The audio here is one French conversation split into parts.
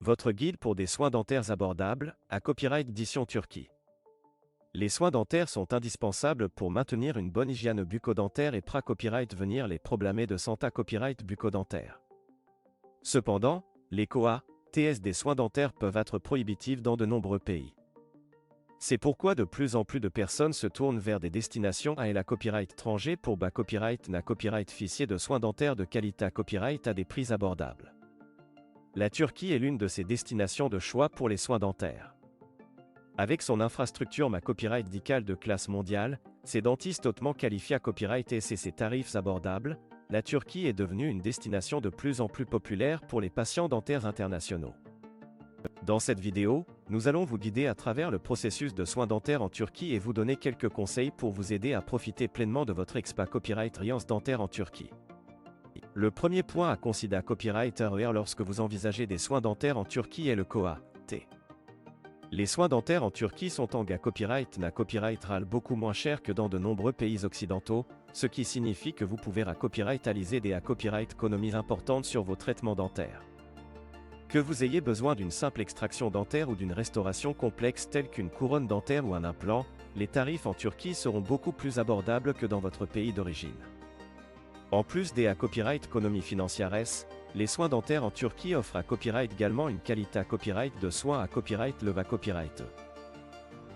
Votre guide pour des soins dentaires abordables, à Copyright Edition Turquie. Les soins dentaires sont indispensables pour maintenir une bonne hygiène bucco-dentaire et copyright venir les problèmes de santé copyright bucco-dentaire. Cependant, les TS des soins dentaires peuvent être prohibitifs dans de nombreux pays. C'est pourquoi de plus en plus de personnes se tournent vers des destinations à la copyright étranger pour copyright na copyright fichier de soins dentaires de qualité copyright à des prix abordables. La Turquie est l'une de ces destinations de choix pour les soins dentaires. Avec son infrastructure copyright médicale de classe mondiale, ses dentistes hautement qualifiés à copyright et ses tarifs abordables, la Turquie est devenue une destination de plus en plus populaire pour les patients dentaires internationaux. Dans cette vidéo, nous allons vous guider à travers le processus de soins dentaires en Turquie et vous donner quelques conseils pour vous aider à profiter pleinement de votre copyright dentaire en Turquie. Le premier point à considérer copyright lorsque vous envisagez des soins dentaires en Turquie est le T. Les soins dentaires en Turquie sont en copyright beaucoup moins chers que dans de nombreux pays occidentaux, ce qui signifie que vous pouvez copyrightiser des copyright économies importantes sur vos traitements dentaires. Que vous ayez besoin d'une simple extraction dentaire ou d'une restauration complexe telle qu'une couronne dentaire ou un implant, les tarifs en Turquie seront beaucoup plus abordables que dans votre pays d'origine. En plus des copyright économies financières, les soins dentaires en Turquie offrent à copyright également une qualité copyright de soins à copyright le copyright.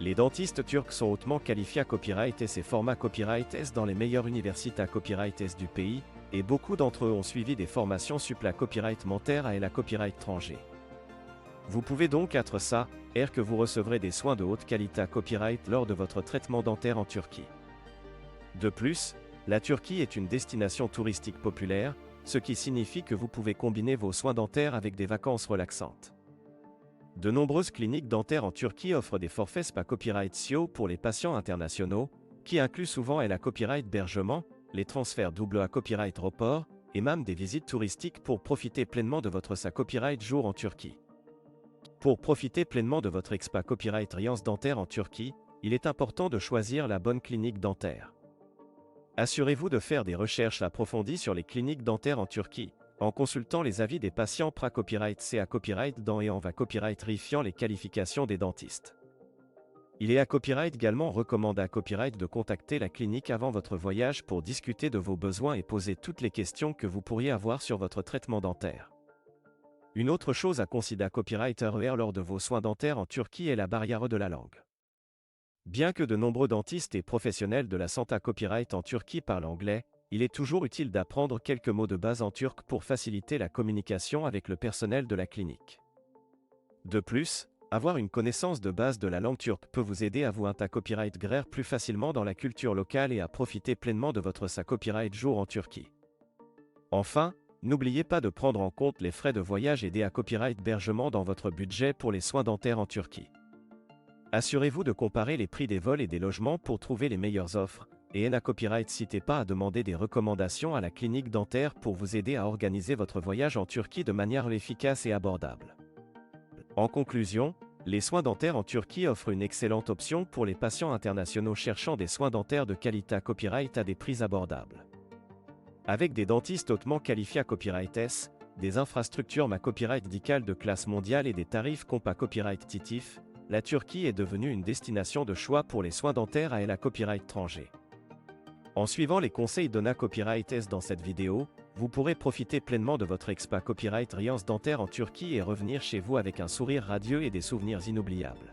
Les dentistes turcs sont hautement qualifiés à copyright et ces formats copyright dans les meilleures universités à copyright du pays, et beaucoup d'entre eux ont suivi des formations supplémentaires copyright dentaire et la copyright étranger. Vous pouvez donc être que vous recevrez des soins de haute qualité à copyright lors de votre traitement dentaire en Turquie. De plus, la Turquie est une destination touristique populaire, ce qui signifie que vous pouvez combiner vos soins dentaires avec des vacances relaxantes. De nombreuses cliniques dentaires en Turquie offrent des forfaits copyright SEO pour les patients internationaux, qui incluent souvent la copyright hébergement, les transferts double à copyright report, et même des visites touristiques pour profiter pleinement de votre copyright jour en Turquie. Pour profiter pleinement de votre copyright dentaire en Turquie, il est important de choisir la bonne clinique dentaire. Assurez-vous de faire des recherches approfondies sur les cliniques dentaires en Turquie, en consultant les avis des patients copyright copyright dans et en copyright vérifiant les qualifications des dentistes. Il est à copyright également recommandé à copyright de contacter la clinique avant votre voyage pour discuter de vos besoins et poser toutes les questions que vous pourriez avoir sur votre traitement dentaire. Une autre chose à considérer à copyright lors de vos soins dentaires en Turquie est la barrière de la langue. Bien que de nombreux dentistes et professionnels de la santé copyright en Turquie parlent anglais, il est toujours utile d'apprendre quelques mots de base en turc pour faciliter la communication avec le personnel de la clinique. De plus, avoir une connaissance de base de la langue turque peut vous aider à vous copyright plus facilement dans la culture locale et à profiter pleinement de votre copyright jour en Turquie. Enfin, n'oubliez pas de prendre en compte les frais de voyage et des copyright hébergement dans votre budget pour les soins dentaires en Turquie. Assurez-vous de comparer les prix des vols et des logements pour trouver les meilleures offres, et copyright n'hésitez pas à demander des recommandations à la clinique dentaire pour vous aider à organiser votre voyage en Turquie de manière efficace et abordable. En conclusion, les soins dentaires en Turquie offrent une excellente option pour les patients internationaux cherchant des soins dentaires de qualité à copyright à des prix abordables. Avec des dentistes hautement qualifiés à copyright des infrastructures copyright médicales de classe mondiale et des tarifs copyright titifs, la Turquie est devenue une destination de choix pour les soins dentaires à la copyright étranger. En suivant les conseils d'Ona Copyright dans cette vidéo, vous pourrez profiter pleinement de votre copyright dentaire en Turquie et revenir chez vous avec un sourire radieux et des souvenirs inoubliables.